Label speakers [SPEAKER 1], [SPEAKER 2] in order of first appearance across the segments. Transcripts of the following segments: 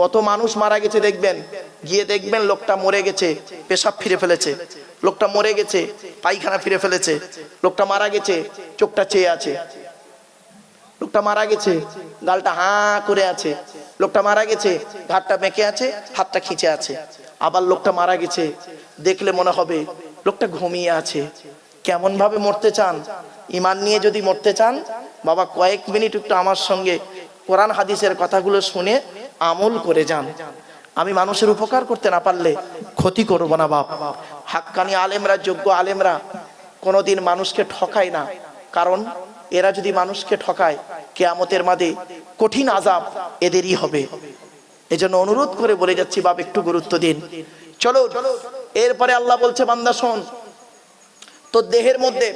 [SPEAKER 1] কত মানুষ মারা গেছে দেখবেন, গিয়ে দেখবেন লোকটা মরে গেছে, পেশাব ফিরে ফেলেছে, লোকটা মরে গেছে, পায়খানা ফিরে ফেলেছে, লোকটা মারা গেছে, চোখটা চেয়ে আছে, লোকটা মারা গেছে, গালটা হাঁ করে আছে, লোকটা মারা গেছে, ঘাটটা বেঁকে আছে, হাতটা খিঁচে আছে। আবার লোকটা মারা গেছে, দেখলে মনে হবে লোকটা ঘুমিয়ে আছে। কেমন ভাবে মরতে চান? ঈমান নিয়ে যদি মরতে চান, বাবা কয়েক মিনিট একটু আমার সঙ্গে কোরআন হাদিসের কথাগুলো শুনে আমল করে যান। আমি মানুষের উপকার করতে না পারলে ক্ষতি করব না বাপ। হাক্কানি আলেমরা, যোগ্য আলেমরা কোনোদিন মানুষকে ঠকায় না, কারণ এরা যদি মানুষকে ঠকায়, কিয়ামতের মাঠে কঠিন আযাব এদেরই হবে। এজন্য অনুরোধ করে বলে যাচ্ছি বাপ, একটু গুরুত্ব দিন। চলো, এরপরে আল্লাহ বলছে, বান্দা শোন, তোর দেহের মধ্যে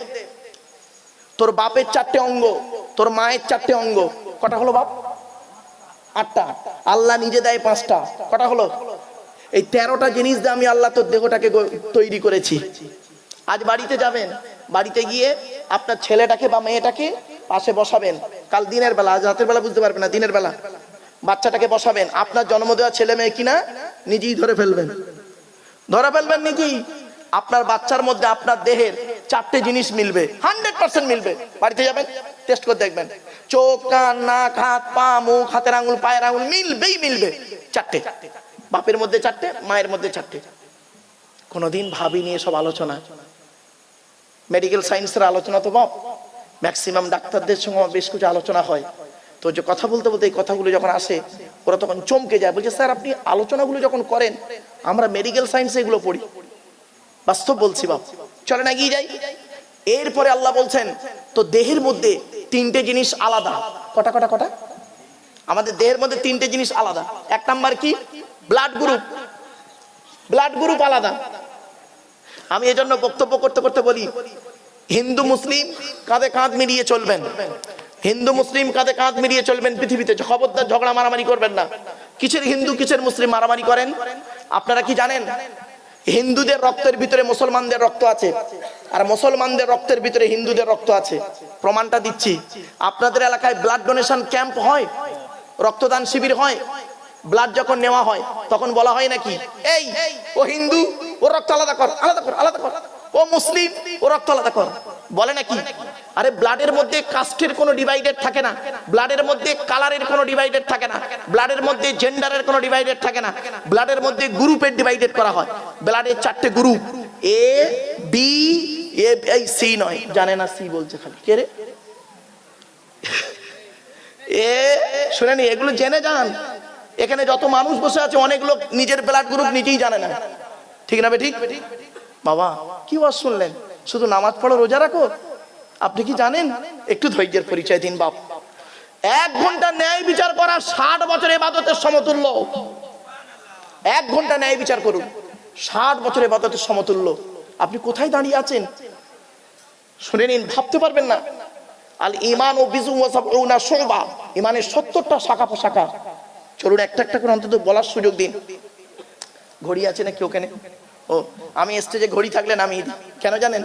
[SPEAKER 1] তোর বাপের 4টে অঙ্গ, তোর মায়ের 4টে অঙ্গ, কটা হলো বাপ? 8টা। আল্লাহ নিজে দেয় 5টা, কটা হলো? এই 13টা জিনিস দিয়ে আমি আল্লাহ তোর দেহটাকে তৈরি করেছি। আজ বাড়িতে যাবেন, বাড়িতে গিয়ে আপনার ছেলেটাকে বা মেয়েটাকে পাশে বসাবেন। কাল দিনের বেলা, আজ রাতের বেলা বুঝতে পারবেন না, দিনের বেলা বাচ্চাটাকে বসাবেন। আপনার জন্ম দেওয়া ছেলে মেয়ে কিনা নিজেই ধরে ফেলবেন, ধরে ফেলবেন নিজেই। আপনার বাচ্চার মধ্যে আপনার দেহের 4টে জিনিস মিলবে, 100% মিলবে। বাড়িতে যাবেন, টেস্ট করে দেখবেন, চোখ, কান, নাক, হাত, পা, মুখ, হাতের আঙুল, পায়ের আঙুল মিলবেই মিলবে। 4টে, বাপের মধ্যে 4টে, মায়ের মধ্যে 4টে। কোনোদিন ভাবিনি এসব আলোচনা। মেডিকেল সায়েন্সের আলোচনা তো বাপ ম্যাক্সিমাম ডাক্তারদের সঙ্গে বেশ কিছু আলোচনা হয়। তো যে কথা বলতে বলতে এই কথাগুলো যখন আসে, ওরা তখন চমকে যায়, বলছে স্যার আপনি আলোচনাগুলো যখন করেন, আমরা মেডিকেল সায়েন্সে এগুলো পড়ি। বাস্তব বলছি বাপ, চলেন এগিয়ে যাই। এরপরে আল্লাহ বলছেন, তো দেহের মধ্যে 3টে জিনিস আলাদা। কটা কটা কটা? আমাদের দেহের মধ্যে 3টে জিনিস আলাদা। 1 নাম্বার কি? Blood group. ব্লাড গ্রুপ আলাদা। আমি এজন্য বক্তব্য করতে করতে বলি, হিন্দু মুসলিম কাঁধে কাঁধ মিলিয়ে চলবেন, হিন্দু মুসলিম কাঁধে কাঁধ মিলিয়ে চলবেন পৃথিবীতে। খবরদার ঝগড়া মারামারি করবেন না। কিসের হিন্দু কিসের মুসলিম মারামারি করেন? আপনারা কি জানেন হিন্দুদের রক্তের ভিতরে মুসলমানদের রক্ত আছে, আর মুসলমানদের রক্তের ভিতরে হিন্দুদের রক্ত আছে? প্রমাণটা দিচ্ছি। আপনাদের এলাকায় ব্লাড ডোনেশন ক্যাম্প হয়, রক্তদান শিবির হয়। ব্লাড যখন নেওয়া হয় তখন বলা হয় নাকি, এই ও হিন্দু, ও রক্ত আলাদা কর, আলাদা কর, আলাদা কর, ও মুসলিম, ও রক্ত আলাদা কর, বলে নাকি? আরে ব্লাডের মধ্যে কাস্টের কোনো ডিভাইডেড থাকে না, ব্লাডের মধ্যে কালারের কোনো ডিভাইডেড থাকে না, ব্লাডের মধ্যে জেন্ডারের কোনো ডিভাইডেড থাকে না, ব্লাডের মধ্যে গ্রুপের ডিভাইডেড করা হয়। ব্লাডের 4টে গ্রুপ, এ বি, এই সি নয়, জানে না, সি বলছে খালি। কে রে? এ শুনেনি, এগুলো জেনে যান। এখানে যত মানুষ বসে আছে অনেক লোক নিজের ব্লাড গ্রুপ নিজেই জানে না, ঠিক না? ঠিক বাবা, কি ওয়াজ শুনলেন? শুধু নামাজ পড়ো, রোজা রাখো, আপনি কি জানেন? একটু ধৈর্যের পরিচয় দিন বাপ। 1 ঘন্টা ন্যায় বিচার করা 60 বছর ইবাদতের সমতুল্য। 1 ঘন্টা ন্যায় বিচার করুন, 60 বছর ইবাদতের সমতুল্য। আপনি কোথায় দাঁড়িয়ে আছেন শুনে নিন, ভাবতে পারবেন না। আল ঈমান ও বিজু ওয়া সাবউনা শুবা, ঈমানের 70টা শাখা প্রশাখা। চলুন একটা একটা করে অন্তত বলার সুযোগ দিন। ঘড়ি আছে নাকি ওখানে? ও, আমি স্টেজে ঘড়ি থাকলে নামিয়ে দিই। কেন জানেন?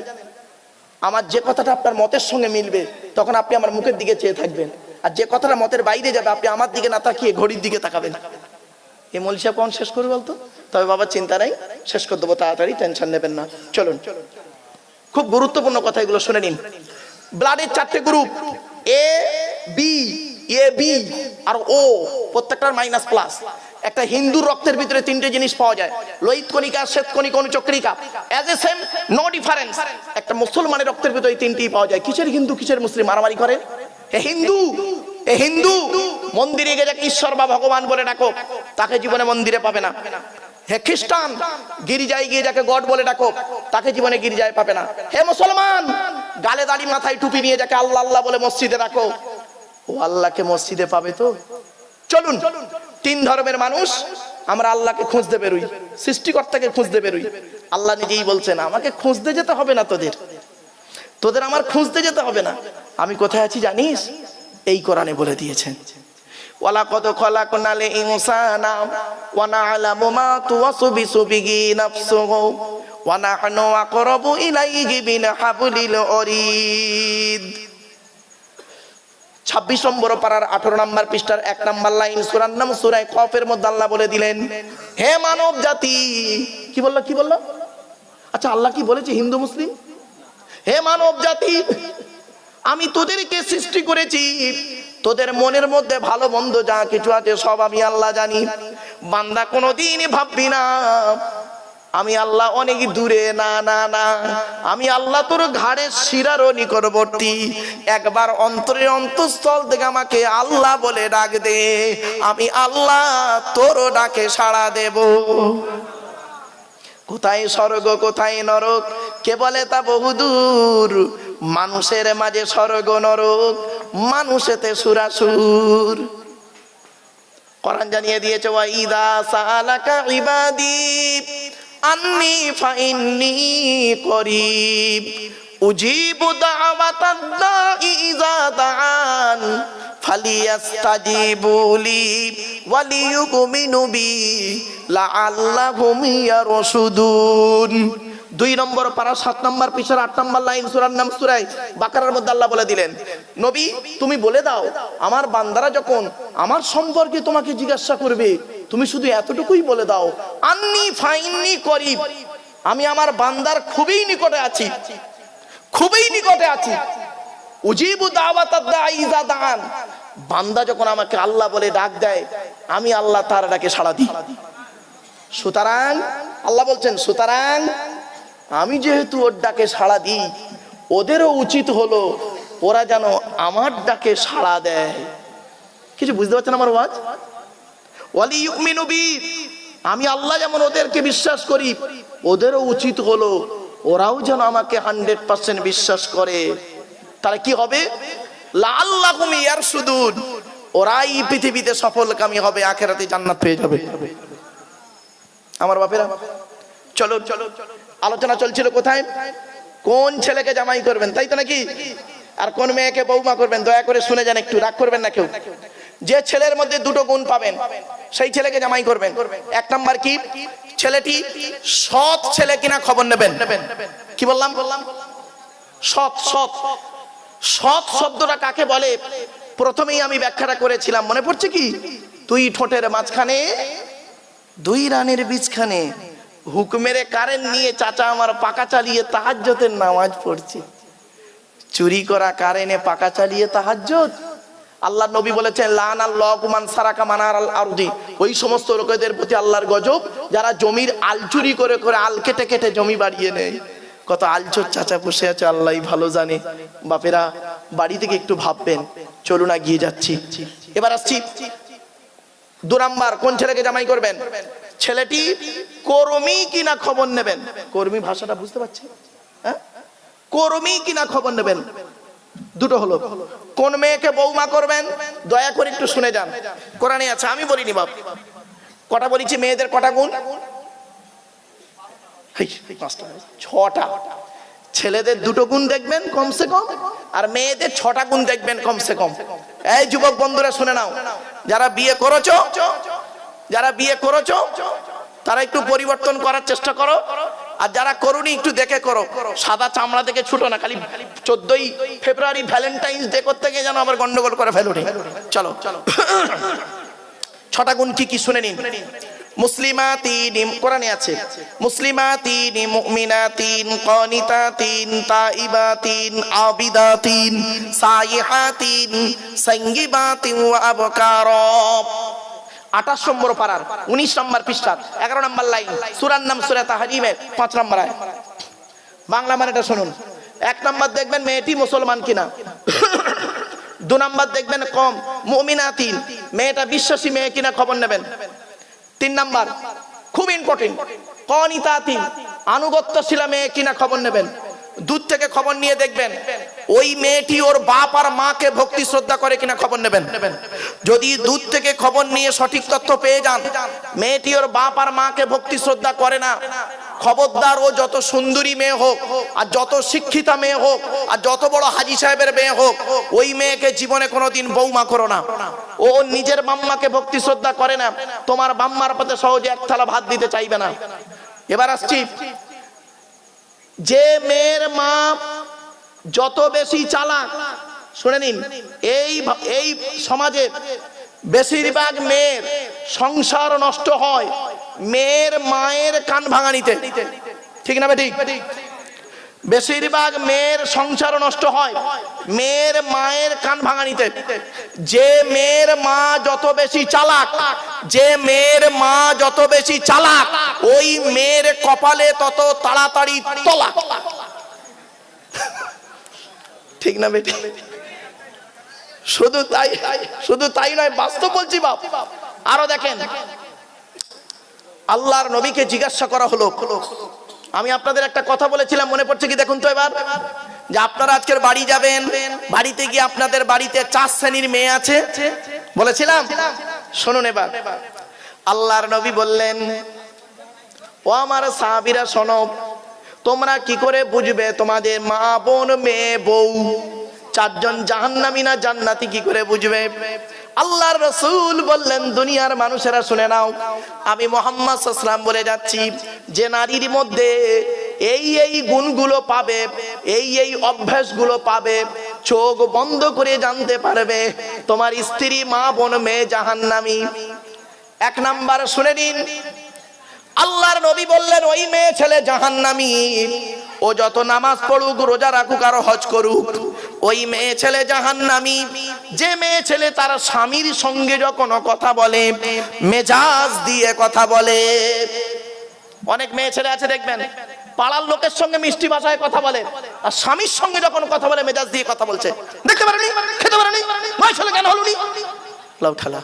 [SPEAKER 1] আমার যে কথাটা আপনার মতের সঙ্গে মিলবে তখন আপনি আমার মুখের দিকে চেয়ে থাকবেন, আর যে কথাটা মতের বাইরে যাবে আপনি আমার দিকে না তাকিয়ে ঘড়ির দিকে তাকাবেন। এই মৌলভী সাহেব কখন শেষ করবে বলতো? তবে বাবা চিন্তা নাই, শেষ করে দেবো তাড়াতাড়ি, টেনশন নেবেন না। চলুন, খুব গুরুত্বপূর্ণ কথা, এগুলো শুনে নিন। ব্লাডের 4টে group, A B, A B আর ও, প্রত্যেকটার মাইনাস প্লাস। একটা হিন্দুর রক্তের ভিতরে 3টে জিনিস পাওয়া যায়, লোহিত কণিকা, শ্বেত কণিকা, অনুচক্রিকা, as a same, no difference. একটা মুসলমানের রক্তের ভিতরে এই 3টিই পাওয়া যায়। কিসের হিন্দু কিসের মুসলিম মারামারি করেন? এ হিন্দু, এ হিন্দু মন্দিরে গিয়ে যাকে ঈশ্বর বা ভগবান বলে ডাকো, তাকে জীবনে মন্দিরে পাবে না। হে খ্রিস্টান, গির্জায় গিয়ে যাকে গড বলে ডাকো, তাকে জীবনে গির্জায় পাবে না। হে মুসলমান, গালে দাড়ি মাথায় টুপি নিয়ে যাকে আল্লাহ আল্লাহ বলে মসজিদে রাখো, ও আল্লাহকে মসজিদে পাবে তো? চলুন, 3 ধর্মের মানুষ আমরা আল্লাহকে খুঁজতে বেরোই, সৃষ্টিকর্তাকে খুঁজতে বেরোই। আল্লাহ নিজেই বলছেন, আমাকে খুঁজতে যেতে হবে না, তোদের আমার খুঁজতে যেতে হবে না। আমি কোথায় আছি জানিস? এই কোরআনে বলে দিয়েছেন, ওয়ালাকাদ খলাকনাল ইনসানা ওয়া না'লামু মা তুওয়াসবিসু বিহি নাফসুহু ওয়া নাহনু আকরাবু ইলাইহি মিন হাবলিল ওয়ারিদ। 26 নম্বর পারার 18 নম্বর পৃষ্ঠার 1 নম্বর লাইন, সূরার নাম সূরা কফের মধ্যে আল্লাহ বলে দিলেন, হে মানব জাতি। কি বললো? আচ্ছা, আল্লাহ কি বলেছে হিন্দু মুসলিম? হে মানব জাতি, আমি তোদেরকে সৃষ্টি করেছি, তোদের মনের মধ্যে ভালো মন্দ যা কিছু আছে সব আমি আল্লাহ জানি। বান্দা কোনোদিনই ভাববি না আমি আল্লাহ অনেক দূরে, না না না, আমি আল্লাহ তোর ঘাড়ের শিরারও নিকটবর্তী। একবার অন্তরের অন্তঃস্থল থেকে আমাকে আল্লাহ বলে ডাক দে, আমি আল্লাহ তোরও ডাকে সাড়া দেব। কোথায় স্বর্গ কোথায় নরক কে বলে তা বহুদূর, মানুষের মাঝে স্বর্গ নরক, মানুষেতে সুরাসুর। কোরআন জানিয়ে দিয়েছে, ওয়া ইদা সালাকা ইবাদি আন্নি ফাইন্নি করিব উজিবু দাওয়াতাদ দাঈ ইযা দাআন ফালিয়াস্তাজিবু লি ওয়ালিয়ুমিনু বি লাআল্লাহুম ইয়ারশুদুন। 2 নম্বর পারা 7 নম্বর পৃষ্ঠার 8 নম্বর লাইন, সূরার নাম সূরা বাকারার মধ্যে আল্লাহ বলে দিলেন, নবী তুমি বলে দাও আমার বান্দারা যখন আমার সম্পর্কে তোমাকে জিজ্ঞাসা করবে তুমি শুধু এতটুকুই বলে দাও, আন্নি ফাইন্নি করিব, আমি আমার বান্দার খুবই নিকটে আছি, খুবই নিকটে আছি। উজিবু দাওয়াতাদ দাঈ ইযা দাআন, বান্দা যখন আমাকে আল্লাহ বলে ডাক দেয় আমি আল্লাহ তার ডাকে সাড়া দিই। সুতরাং আল্লাহ বলছেন, সুতরাং আমি যেহেতু ওর ডাকে সাড়া দিই, ওদেরও উচিত হলো ওরা যেন আমার ডাকে সাড়া দেয়। কিছু বুঝতে পারছেন আমার ওয়াজ? ওয়ালিয়ুমিনু বি, আমি আল্লাহ যেমন ওদেরকে বিশ্বাস করি, ওদেরও উচিত হলো ওরাও যেন আমাকে 100% বিশ্বাস করে। তাহলে কি হবে? লাআল্লাহুম ইয়ারশুদুন, ওরাই পৃথিবীতে সফলকামী হবে, আখিরাতে জান্নাত পেয়ে যাবে। আমার বাপেরা, চলো আলোচনা চলছিল কোথায়? কোন ছেলেকে জামাই করবেন, তাই তো নাকি? আর কোন মেয়েকে বৌমা করবেন? দয়া করে শুনে যান, একটু রাগ করবেন না কেউ। যে ছেলের মধ্যে দুটো গুণ পাবেন সেই ছেলেকে জামাই করবেন। 1 নাম্বার কি? ছেলেটি সৎ ছেলে কিনা খবর নেবেন। কি বললাম? সৎ। সৎ শব্দটা কাকে বলে প্রথমেই আমি ব্যাখ্যাটা করেছিলাম, মনে পড়ছে কি? তুই ঠোঁটের মাঝখানে 2 রানের বীজখানে হুকুমের কারেন্ট নিয়ে চাচা আমার পাকা চালিয়ে তাহাজ্জুদের নামাজ পড়ছে। চুরি করা কারেন্টে পাকা চালিয়ে তাহাজ্জুদ। আল্লাহ নবী বলেছেন, লানাল্লাহু মান সারাকা মানারাল আরদি, ওই সমস্ত লোকেদের প্রতি আল্লাহর গজব যারা জমির আল চুরি করে করে আল কেটে কেটে জমি বাড়িয়ে নেয়। কত আলচোর চাচা বসে আছে আল্লাহই ভালো জানে। বাপেরা বাড়ি থেকে একটু ভাববেন, চলুন না গিয়ে যাচ্ছি। এবার আসছি 2 নাম্বার, কোন ছেলেকে জামাই করবেন? ছেলেটি কর্মী কিনা খবর নেবেন। কর্মী ভাষাটা বুঝতে পারছেন? হ্যাঁ, কর্মী কিনা খবর নেবেন। দুটো হলো। কোন মেয়েকে বৌমা করবেন দয়া করে একটু শুনে যান, কোরআনে আছে, আমি বলিনি বাপ। কটা বলেছি? মেয়েদের কটা গুণ? 6টা। ছেলেদের 2টো গুণ দেখবেন কমসে কম, আর মেয়েদের 6টা গুণ দেখবেন কমসে কম। এই যুবক বন্ধুরা শুনে নাও, যারা বিয়ে করেছো তারা একটু পরিবর্তন করার চেষ্টা করো, আর যারা করুনি একটু দেখে করো। সাদা চামড়া দেখে ছুটো না, খালি 14ই ফেব্রুয়ারি ভ্যালেন্টাইন্স ডে করতে গিয়ে যেন আবার গন্ডগোল করে ফেলো। চলো 6টা গুণ কি কি শুনে নিন। মুসলিমাতিন, কোরআনে আছে, মুসলিমাতিন মুমিনাতিন কানিতাতিন তাইবাতিন আবিদাতিন সাইহাতিন সাঙ্গিবাতিন ওয়া আবকারা। 28 নম্বর পারার 19 নম্বর পৃষ্ঠা 11 নম্বর লাইন, সূরার নাম সূরা তাহরিমের 5 নম্বর আয়াত। বাংলা মানেটা শুনুন। 1 নম্বর দেখবেন মেয়েটি মুসলমান কিনা। 2 নম্বর দেখবেন কম মুমিনাতিন, মেয়েটা বিশ্বাসী মেয়ে কিনা খবর নেবেন। 3 নম্বর খুব ইম্পর্টেন্ট, কানিতাতিন, আনুগত্যশীল মেয়ে কিনা খবর নেবেন। দূর থেকে খবর নিয়ে দেখবেন ওই মেয়েটি ওর বাপ আর মাকে ভক্তি শ্রদ্ধা করে কিনা খবর নেবেন। যদি দূর থেকে খবর নিয়ে সঠিক তথ্য পেয়ে যান মেয়েটি ওর বাপ আর মাকে ভক্তি শ্রদ্ধা করে না, খবরদার, ও যত সুন্দরী মেয়ে হোক আর যত শিক্ষিতা মেয়ে হোক আর যত বড় হাজী সাহেবের মেয়ে হোক, ওই মেয়েকে জীবনে কোনোদিন বৌমা করো না। ও নিজের বাম্মাকে ভক্তি শ্রদ্ধা করে না, তোমার বাম্মার পাতে সহজে 1 থালা ভাত দিতে চাইবে না। এবার আসছি, যে মেয়ের মা যত বেশি চালাক শুনে নিন, এই সমাজে বেশিরভাগ মেয়ের সংসার নষ্ট হয় মেয়ের মায়ের কান ভাঙানিতে, ঠিক না বেঠিক? বেশিরভাগ মেয়ের সংসার নষ্ট হয় মেয়ের মায়ের কান ভাঙানিতে। যে মেয়ের মা যত বেশি চালাক, যে মেয়ের মা যত বেশি চালাক, ওই মেয়ের কপালে তত তাড়াতাড়ি তলাক, ঠিক না বেটি? শুধু তাই নয়, বাস্তব বলছি বাপ। আরো দেখেন, আল্লাহর নবীকে জিজ্ঞাসা করা হলো, আমি আপনাদের একটা কথা বলেছিলাম, মনে পড়ছে কি দেখুন তো এবার, যে আপনারা আজকের বাড়ি যাবেন, বাড়িতে গিয়ে আপনাদের বাড়িতে 4 শ্রেণীর মেয়ে আছে বলেছিলাম। শুনুন এবার, আল্লাহর নবী বললেন, ও আমার সাহাবীরা শোনো, তোমরা কি করে বুঝবে তোমাদের মা বোন মেয়ে বউ 4 জন জাহান্নামী না জান্নাতি, কি করে বুঝবে? আল্লাহর রাসূল বললেন, দুনিয়ার মানুষেরা শুনে নাও, আমি মুহাম্মদ সাল্লাল্লাহু আলাইহি ওয়াসাল্লাম বলে যাচ্ছি, যে নারীর মধ্যে এই গুণগুলো পাবে, এই অভ্যাসগুলো পাবে, চোখ বন্ধ করে জানতে পারবে তোমার স্ত্রী মা বোন মেয়ে জাহান্নামী। 1 নাম্বার শুনে নিন, আল্লাহর নবী বললেন, ওই মেয়ে ছেলে জাহান্নামী, ও যত নামাজ পড়ুক, রোজা রাখুক আর হজ করুক, ওই মেয়ে ছেলে জাহান্নামী। যে মেয়ে ছেলে তার স্বামীর সঙ্গে যখন কথা বলে মেজাজ দিয়ে কথা বলে, অনেক মেয়ে ছেলে আছে দেখবেন পাড়ার লোকের সঙ্গে মিষ্টি ভাষায় কথা বলে, আর স্বামীর সঙ্গে যখন কথা বলে মেজাজ দিয়ে কথা বলছে, দেখতে পারেনি, খেতে পারেনি, মাই ছেলে কেন হলুনি, লাউ ঠালা।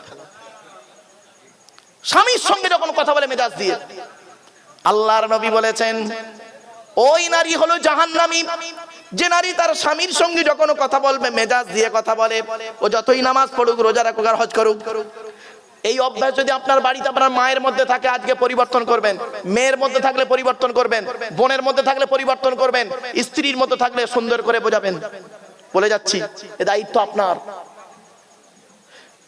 [SPEAKER 1] স্বামীর সঙ্গে যখন কথা বলে মেজাজ দিয়ে, আল্লাহর নবী বলেছেন, ওই নারী হলো জাহান্নামী। যে নারী তার স্বামীর সঙ্গে যখন কথা বলবে মেজাজ দিয়ে কথা বলে, ও যতই নামাজ পড়ুক, রোজা রাখুক আর হজ করুক, এই অভ্যাস যদি আপনার বাড়িতে আপনার মায়ের মধ্যে থাকে, আজকে পরিবর্তন করবেন। মেয়ের মধ্যে থাকলে পরিবর্তন করবেন, বোনের মধ্যে থাকলে পরিবর্তন করবেন, স্ত্রীর মধ্যে থাকলে সুন্দর করে বোঝাবেন। বলে যাচ্ছি, এ দায়িত্ব আপনার।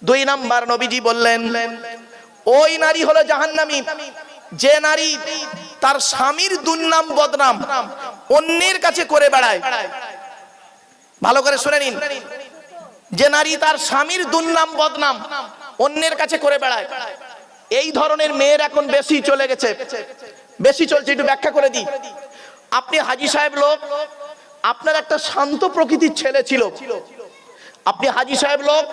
[SPEAKER 1] 2 নাম্বার নবীজি বললেন, ওই নারী হলো জাহান্নামী যে নারী তার স্বামীর দুর্নাম বদনাম অন্যের কাছে করে বেড়ায়। ভালো করে শুনে নিন, যে নারী তার স্বামীর দুর্নাম বদনাম অন্যের কাছে করে বেড়ায়, এই ধরনের মেয়ের এখন বেশি চলে গেছে, বেশি চলছে। একটু ব্যাখ্যা করে দিই। আপনি হাজী সাহেব লোক, আপনার একটা শান্ত প্রকৃতির ছেলে ছিল, আপনি হাজী সাহেব লোক,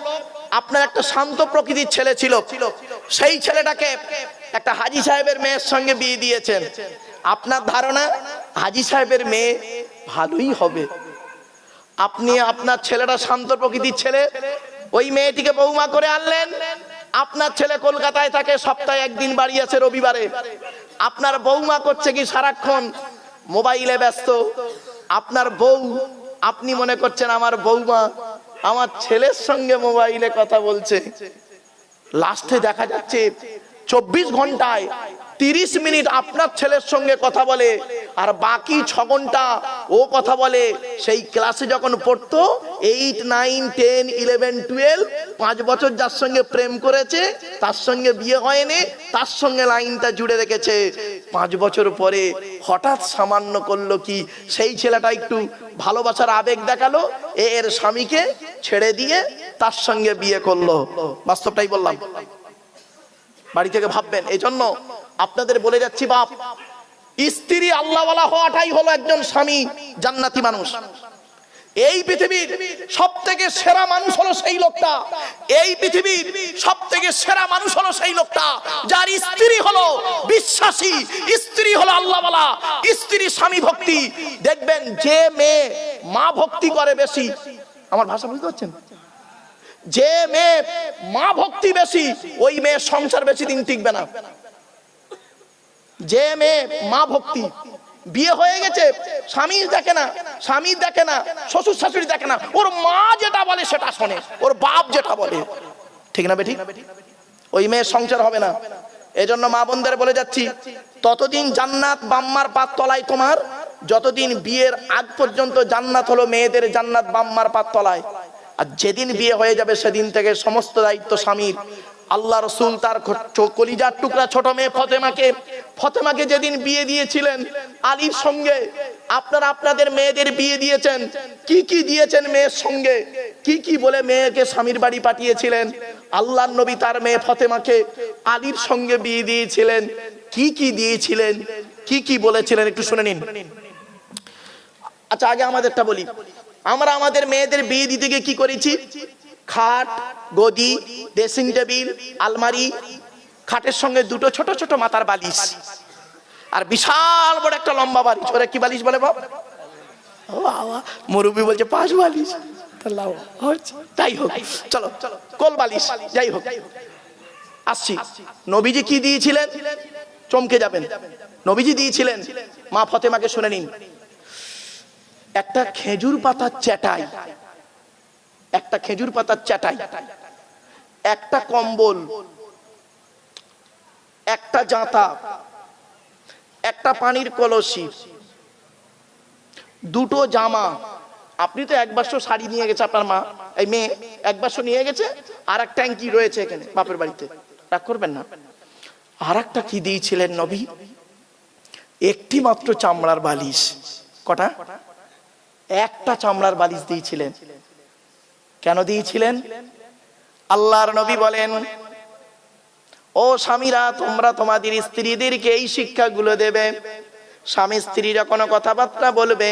[SPEAKER 1] আপনার একটা শান্ত প্রকৃতির ছেলে ছিল, সেই ছেলেটাকে একটা হাজী সাহেবের মেয়ের সঙ্গে বিয়ে দিয়েছেন। আপনার ধারণা হাজী সাহেবের মেয়ে ভালোই হবে। আপনি আপনার ছেলেটা শান্ত প্রকৃতির ছেলে, ওই মেয়েটিকে বৌমা করে আনলেন। আপনার ছেলে কলকাতায় থাকে, সপ্তাহে 1 দিন বাড়ি আছে রবিবারে। আপনার বৌমা করছে কি, সারাক্ষণ মোবাইলে ব্যস্ত। আপনার বউ, আপনি মনে করছেন আমার বৌমা আমার ছেলের সঙ্গে মোবাইলে কথা বলছে। লাস্টে দেখা যাচ্ছে 24 ঘন্টায় 30 মিনিট আপনার ছেলের সঙ্গে কথা বলে, আর বাকি 6 ঘন্টা ও কথা বলে সেই ক্লাসে যখন পড়তো 8, 9, 10, 11, 12, 5 বছর যার সঙ্গে প্রেম করেছে, তার সঙ্গে বিয়ে হয়নি, তার সঙ্গে লাইনটা জুড়ে রেখেছে। 5 বছর পরে হঠাৎ সামান্য করলো কি, সেই ছেলেটা একটু ভালোবাসার আবেগ দেখালো, এর স্বামীকে ছেড়ে দিয়ে তার সঙ্গে বিয়ে করলো। বাস্তবটাই বললাম, বাড়ি থেকে ভাববেন। এই জন্য আপনাদের বলে যাচ্ছি বাপ, স্ত্রী আল্লাহওয়ালা হওয়াটাই হলো একজন স্বামী জান্নাতি মানুষ। এই পৃথিবীর সবথেকে সেরা মানুষ হলো সেই লোকটা, এই পৃথিবীর সবথেকে সেরা মানুষ হলো সেই লোকটা যার স্ত্রী হলো বিশ্বাসী, স্ত্রী হলো আল্লাহওয়ালা, স্ত্রী স্বামী ভক্তি। দেখবেন যে মেয়ে মা ভক্তি করে বেশি, আমার ভাষা বুঝতে পারছেন, যে মেয়ে মা ভক্তি বেশি, ওই মেয়ে সংসার বেশি দিন টিকবে না। যে মেয়ে মা ভক্তি, বিয়ে হয়ে গেছে, স্বামী দেখে না, স্বামী দেখে না, শ্বশুর শাশুড়ি দেখে না, ওর মা যেটা বলে সেটা শোনে, ওর বাপ যেটা বলে, ঠিক না বেঠিক? ওই মেয়ের সংসার হবে না। এজন্য মা বোনদের বলে যাচ্ছি, ততদিন জান্নাত বাম্মার পাত তলায় তোমার, যতদিন বিয়ের আগ পর্যন্ত জান্নাত হলো মেয়েদের জান্নাত বাম্মার পাত তলায়। আর যেদিন বিয়ে হয়ে যাবে সেদিন থেকে সমস্ত দায়িত্ব স্বামীর। আল্লাহ রাসূল তার কলিজার টুকরা ছোট মেয়ে ফতেমাকে যেদিন বিয়ে দিয়েছিলেন আলীর সঙ্গে, আপনারা আপনাদের মেয়েদের বিয়ে দিয়েছেন, কি কি দিয়েছেন মেয়ের সঙ্গে? কি কি বলে মেয়েকে স্বামীর বাড়ি পাঠিয়েছিলেন। আল্লাহর নবী তার মেয়ে ফাতেমাকে আলীর সঙ্গে বিয়ে দিয়েছিলেন। কি কি দিয়েছিলেন, কি কি বলেছিলেন একটু শুনে নিন। আচ্ছা আগে আমাদেরটা বলি, আমরা আমাদের মেয়েদের বিয়ে দিতে গিয়ে কি করেছি? খাট, গদি, ড্রেসিং টেবিল, আলমারি, খাটের সঙ্গে দুটো ছোট ছোট মাথার বালিশ, আর বিশাল বড় একটা লম্বা বালিশ। ওরা কি বালিশ বলে বাবা? মুরব্বী বলছে পাঁচ বালিশ। যাই হোক, চলো কোল বালিশ, যাই হোক আসছি। নবীজি কি দিয়েছিলেন? চমকে যাবেন। নবীজি দিয়েছিলেন, মা ফাতেমাকে শুনে নিন, একটা খেজুর পাতার চাটাই, একটা খেজুর পাতার চাটাই, একটা কম্বল, একটা জাঁতা, একটা পানির কলসি, দুটো জামা। আপনি তো এক বাক্স শাড়ি নিয়ে গেছে আপনার মা, এই মেয়ে এক বাক্স নিয়ে গেছে, আর এক ট্যাঙ্কি রয়েছে এখানে বাপের বাড়িতে, রাগ করবেন না। আর একটা কি দিয়েছিলেন নবী? একটি মাত্র চামড়ার বালিশ। কটা? একটা চামড়ার বালিশ দিয়েছিলেন। কেন দিয়েছিলেন? আল্লাহর নবী বলেন, ও স্বামীরা, তোমরা তোমাদের স্ত্রীদেরকে এই শিক্ষাগুলো দেবে। স্বামী স্ত্রী যখন কথাবার্তা বলবে,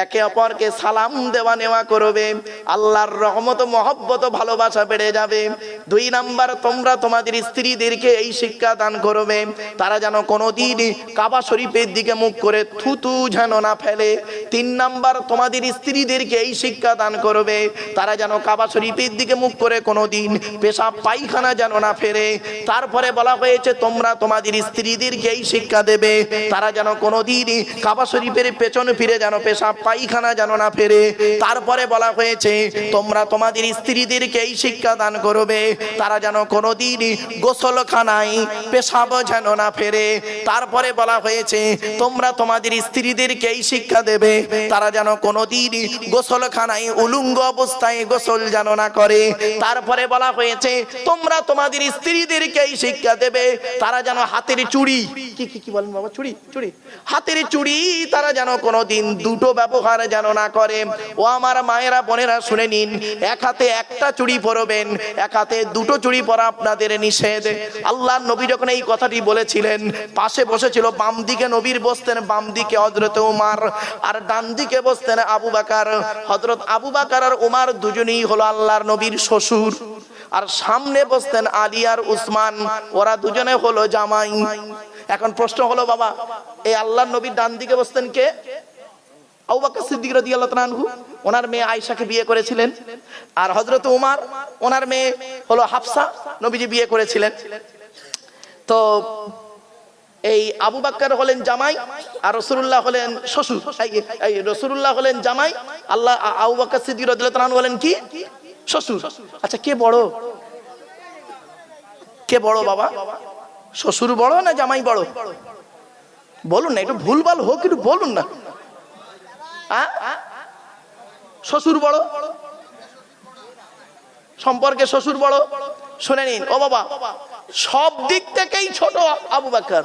[SPEAKER 1] একে অপরকে সালাম দেওয়া নেওয়া করবে, আল্লাহর রহমত, মহব্বত, ভালোবাসা বেড়ে যাবে। 2 নাম্বার, তোমরা তোমাদের স্ত্রীদেরকে এই শিক্ষা দান করবে, তারা যেন কোনোদিন কাবা শরীফের দিকে মুখ করে থুতু যেন না ফেলে। 3 নাম্বার, তোমাদের স্ত্রীদেরকে এই শিক্ষা দান করবে, তারা যেন কাবা শরীফের দিকে মুখ করে কোনোদিন পেশাব পায়খানা যেন না ফেরে। তারপরে বলা হয়েছে, তোমরা তোমাদের স্ত্রীদেরকে এই শিক্ষা দেবে, তারা যেন কোনোদিন কাবা শরীফের পেছন ফিরে যেন পেশাব পায়খানা যেন না ফেরে। তারপরে বলা হয়েছে, তোমরা তোমাদের স্ত্রীদেরকে এই শিক্ষা দান করবে, তারা যেন কোনোদিন গোসলখানায় পেশাব যেন না ফেরে। তারপরে বলা হয়েছে, তোমরা তোমাদের স্ত্রীদেরকে এই শিক্ষা দেবে, তারা যেন কোনোদিন গোসলখানায় উলঙ্গ অবস্থায় গোসল যেন না করে। তারপরে বলা হয়েছে, তোমরা তোমাদের স্ত্রীদেরকে এই শিক্ষা দেবে, তারা যেন হাতের চুড়ি, কি কি কি বলেন বাবা? চুড়ি, চুড়ি, হাতের চুড়ি তারা যেন কোনোদিন দুটো ব্যবহার যেন না করে। ও আমার মায়েরা, বোনেরা, শুনে নিন, এক হাতে একটা চুড়ি পরবেন, এক হাতে দুটো চুড়ি পরা আপনাদের নিষেধ। আল্লাহর নবী যখন এই কথাটি বলেছিলেন, পাশে বসেছিল, বাম দিকে নবীর বসতেন, বাম দিকে হযরত ওমর, আর ডান দিকে বসতেন আবু বকর। হযরত আবু বকর আর ওমর দুজনেই হলো আল্লাহর নবীর শ্বশুর, আর সামনে বসতেন আলী আর উসমান, ওরা দুজনে হলো জামাই। এখন প্রশ্ন হলো, বাবা এই আল্লাহর নবীর ডান দিকে বসতেন কে? আবু বকর সিদ্দিক রাদিয়াল্লাহু তাআলা আনহু, ওনার মেয়ে আয়েশাকে বিয়ে করেছিলেন। আর হযরত ওমর, ওনার মেয়ে হলো হাফসা, নবীজি বিয়ে করেছিলেন। তো এই আবু বকর হলেন জামাই, আর রাসূলুল্লাহ হলেন শ্বশুর। এই রাসূলুল্লাহ হলেন জামাই, আল্লাহ আবু বকর সিদ্দিক রাদিয়াল্লাহু তাআলা আনহু হলেন কি? শ্বশুর। আচ্ছা কে বড়? কে বড় বাবা? শ্বশুর বড় না জামাই বড়? বলুন না, একটু ভুলভাল হোক, একটু বলুন না। শ্বশুর বড়, সম্পর্কে শ্বশুর বড়। শুনে নিন ও বাবা, সব দিক থেকেই ছোট আবু বকর,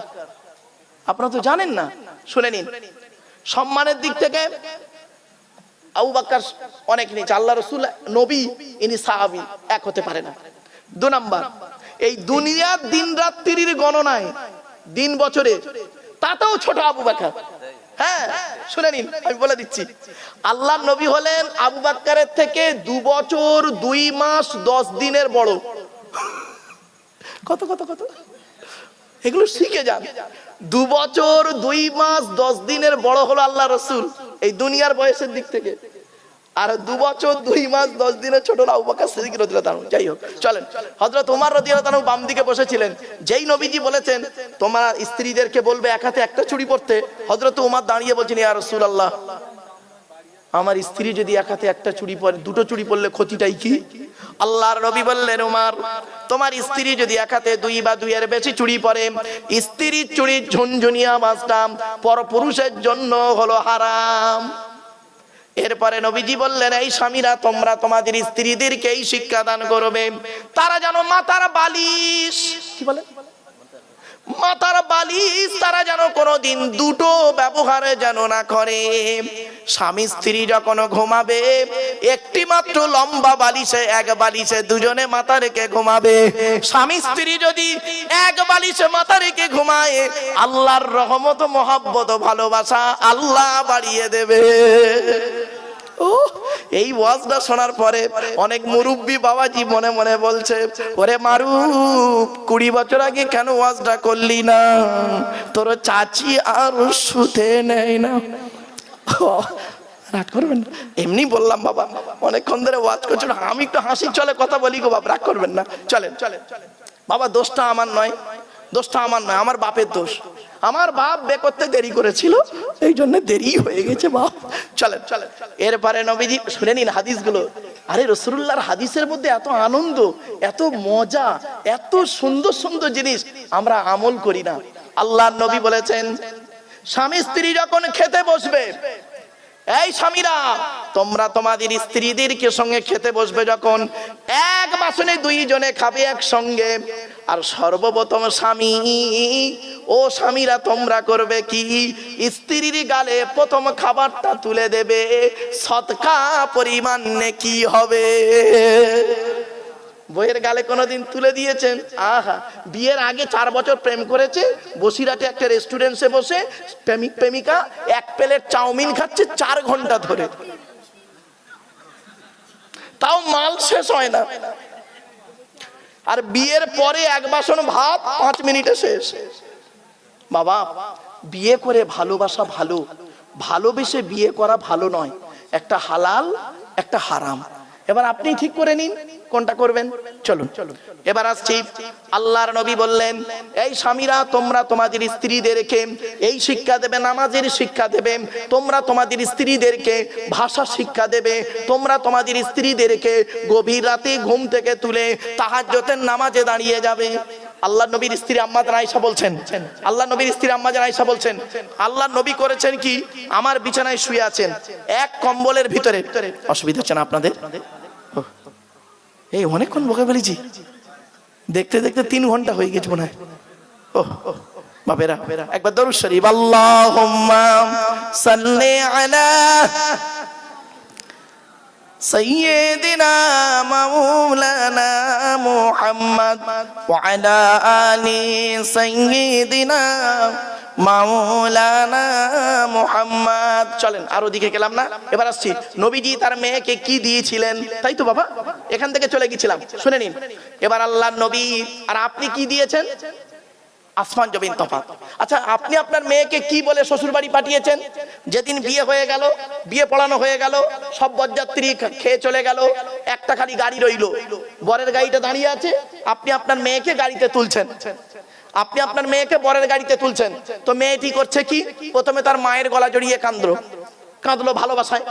[SPEAKER 1] আপনারা তো জানেন না। শুনে নিন, সম্মানের দিক থেকে আবু বকর অনেক নিচে, আল্লাহ রাসূল নবী, ইনি সাহাবী, এক হতে পারে না। 2 নাম্বার, এই দুনিয়ার দিন রাত্রির গণনায়, দিন বছরে, তাতেও ছোট আবু বকর। হ্যাঁ শুনে নিন, আমি বলে দিচ্ছি, আল্লাহর নবী হলেন আবু বকরের থেকে 2 বছর 2 মাস 10 দিনের বড়। কত কত কত, এগুলো শিখে যান। 2 বছর 2 মাস 10 দিনের বড় হলো আল্লাহ রাসূল এই দুনিয়ার বয়সের দিক থেকে, আর 2 বছর 2 মাস 10 দিনের ছোট আবু বকর সিদ্দিক রাদিয়াল্লাহু তাআলা। যাই হোক, চলেন। হযরত ওমর রাদিয়াল্লাহু তাআলা বাম দিকে বসেছিলেন। যেই নবীজি বলেছেন তোমরা স্ত্রীদেরকে বলবে এক হাতে একটা চুড়ি পরতে, হযরত ওমর দাঁড়িয়ে বলছেন, ইয়া রাসূলুল্লাহ, আমার স্ত্রী যদি এক হাতে একটা চুড়ি পরে, দুটো চুড়ি পরলে ক্ষতিটাই কি? আল্লাহর নবী বললেন, ওমর, তোমার স্ত্রী যদি এক হাতে 2 বা 2 এর বেশি চুড়ি পরে, স্ত্রীর চুড়ির ঝুনঝুনিয়া আওয়াজটা পরপুরুষের জন্য হলো হারাম। এরপরে নবীজি বললেন, এই স্বামীরা, তোমরা তোমাদের স্ত্রীদেরকে এই শিক্ষা দান করবে, তারা যেন মাথার বালিশ, কি বলে, মাথার বালিশ বালিশ তারা যেন কোনোদিন দুটো ব্যবহার যেন না করে। স্বামী স্ত্রী যখন ঘুমাবে একটি মাত্র লম্বা বালিশে, এক বালিশে দুজনে মাথা রেখে ঘুমাবে। স্বামী স্ত্রী যদি এক বালিশে মাথা রেখে ঘুমায়, আল্লাহর রহমত, মহব্বত, ভালোবাসা আল্লাহ বাড়িয়ে দেবে। এই ওয়াজটা শোনার পরে অনেক মুরব্বী বাবাজি মনে মনে বলছে, ওরে মারুফ 20 বছর আগে কেন ওয়াজটা করলি না? তোর চাচি আর শুতে নেয় না। রাগ করবেন না, এমনি বললাম বাবা, অনেকক্ষণ ধরে ওয়াজ করছো, আমি একটু হাসি চলে কথা বলি গো বাবা, রাগ করবেন না। চলেন চলেন বাবা, দোষটা আমার নয়, দোষটা আমার নয়, আমার বাপের দোষ। আমার বাপ বে করতে দেরি করেছিল, এই জন্য দেরি হয়ে গেছে বাপ। চলেন চলেন। এরপরে নবীজি শুনে নিন হাদিসগুলো। আরে রাসূলুল্লাহর হাদিসের মধ্যে এত আনন্দ, এত মজা, এত সুন্দর সুন্দর জিনিস আমরা আমল করি না। আল্লাহর নবী বলেছেন, স্বামী স্ত্রী যখন খেতে বসবে, এই স্বামীরা তোমরা তোমাদের স্ত্রীদেরকে সঙ্গে খেতে বসবে যখন, এক বাসনে দুইজনে খাবে একসঙ্গে। আর সর্বপ্রথম স্বামী, ও স্বামীরা তোমরা করবে কি, স্ত্রীর গালে প্রথম খাবারটা তুলে দেবে, সদকা পরিমাণ নেকি হবে। বইয়ের গালে কোনোদিন তুলে দিয়েছেন? আহা, বিয়ের আগে 4 বছর প্রেম করেছে, বসিরহাটে একটা রেস্টুরেন্টে বসে প্রেমিক প্রেমিকা এক প্লেট চাউমিন খাচ্ছে 4 ঘন্টা ধরে, তাও মাল শেষ হয় না। আর বিয়ের পরে এক বাসন ভাত 5 মিনিটে শেষ। বাবা, বিয়ে করে ভালোবাসা ভালো, ভালোবেসে বিয়ে করা ভালো নয়। একটা হালাল, একটা হারাম। এবার আপনি ঠিক করে নিন কোনটা করবেন। চলুন এবার আসছি। আল্লাহর নবী বললেন, এই স্বামীরা তোমরা তোমাদের স্ত্রীদেরকে এই শিক্ষা দেবে, নামাজের শিক্ষা দেবে, তোমরা তোমাদের স্ত্রীদেরকে ভাষা শিক্ষা দেবে, তোমরা তোমাদের স্ত্রীদেরকে গভীর রাতে ঘুম থেকে তুলে তাহাজ্জুদের নামাজে দাঁড়িয়ে যাবে। আল্লাহ নবীর স্ত্রী আম্মা জান আয়েশা বলছেন, আল্লাহ নবীর স্ত্রী আম্মা জান আয়েশা বলছেন, আল্লাহ নবী করেছেন কি, আমার বিছানায় শুয়ে আছেন এক কম্বলের ভিতরে। অসুবিধা হচ্ছে না আপনাদের? এই অনেকক্ষণ বকে ফেলেছি, দেখতে দেখতে 3 ঘন্টা হয়ে গেছে মনে হয়। বাপেরা একবার দরুদ শরীফ, আল্লাহুম্মা সাল্লি আলা সাইয়্যিদিনা মাওলানা মুহাম্মদ ওয়া আলা আলি সাইয়্যিদিনা মাওলানা মুহাম্মদ। চলেন আর ওদিকে গেলাম না, এবার আসছি। নবীজি তার মেয়েকে কি দিয়েছিলেন, তাই তো বাবা, এখান থেকে চলে গেছিলাম, শুনে নিন। এবার আল্লাহর নবী আর আপনি কি দিয়েছেন? আসমান জমিন তফাৎ। আচ্ছা, আপনি আপনার মেয়েকে কি বলে শ্বশুর বাড়ি পাঠিয়েছেন? যেদিন বিয়ে হয়ে গেল, বিয়ে পড়ানো হয়ে গেল, সব বরযাত্রী খেয়ে চলে গেল, একটা খালি গাড়ি রইল, বরের গাড়িটা দাঁড়িয়ে আছে, আপনি আপনার মেয়েকে গাড়িতে তুলছেন, আপনি আপনার মেয়েকে বরের গাড়িতে তুলছেন। তো মেয়েটি করছে কি, প্রথমে তার মায়ের গলা জড়িয়ে কাঁদলো ভালোবাসায়,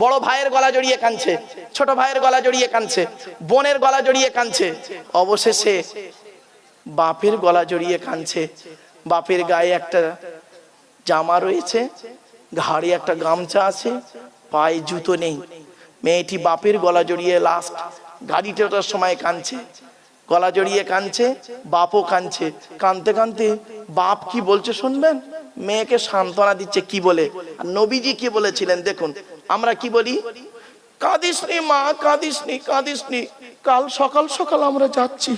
[SPEAKER 1] বড় ভাইয়ের গলা জড়িয়ে কাঁদছে, ছোট ভাইয়ের গলা জড়িয়ে কাঁদছে, বোনের গলা জড়িয়ে কাঁদছে, অবশেষে বাপের গলা জড়িয়ে কাঁদছে। বাপের গায়ে একটা জামা রয়েছে, ঘাড়ে একটা গামছা আছে, পায়ে জুতো নেই। মেয়েটি বাপের গলা জড়িয়ে লাস্ট গাড়িটার সময় কাঁদছে, গলা জড়িয়ে কাঁদছে, বাপও কাঁদছে। কাঁদতে কাঁদতে বাপ কি বলছে শুনবেন? মেয়েকে সান্ত্বনা দিচ্ছে কি বলে। আর নবীজি কি বলেছিলেন দেখুন, আমরা কি বলি, কাঁদিসনি মা, কাঁদিসনি, কাঁদিসনি, কাল সকাল সকাল আমরা যাচ্ছি।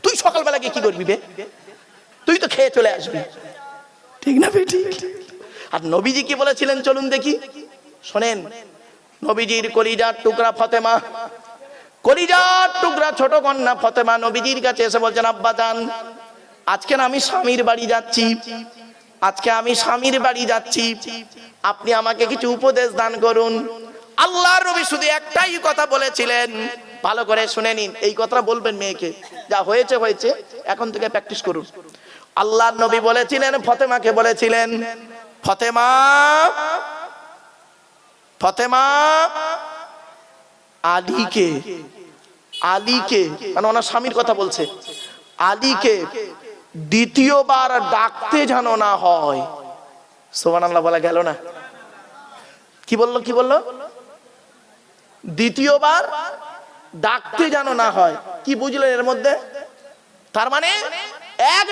[SPEAKER 1] তুই সকালবেলা কি করবি বে? তুই তো খেয়ে চলে আসবি, ঠিক না বেটি? আর নবীজি কি বলেছিলেন চলুন দেখি, শোনেন। নবীজির কলিজার টুকরা ফাতেমা, কলিজার টুকরা ছোট কন্যা ফাতেমা নবীজির কাছে এসে বলছেন, আব্বা জান, আজকে আমি স্বামীর বাড়ি যাচ্ছি, আজকে আমি স্বামীর বাড়ি যাচ্ছি, আপনি আমাকে কিছু উপদেশ দান করুন। আল্লাহর নবী শুধু একটাই কথা বলেছিলেন, ভালো করে শুনে নিন, এই কথা বলবেন মেয়েকে, যা হয়েছে হয়েছে, এখন থেকে প্র্যাকটিস করুন। আল্লাহর নবী বলেছিলেন, ফাতেমাকে বলেছিলেন, ফাতেমা, ফাতেমা, আলীকে, আলীকে, মানে ওনার স্বামীর কথা বলছে, আলীকে দ্বিতীয়বার ডাকতে যেন না হয়। সুবহানাল্লাহ বলা গেল না? কি বললো, কি বললো? দ্বিতীয়বার ডাকতে যেন না হয়। কি বুঝলেন এর মধ্যে? তার মানে এক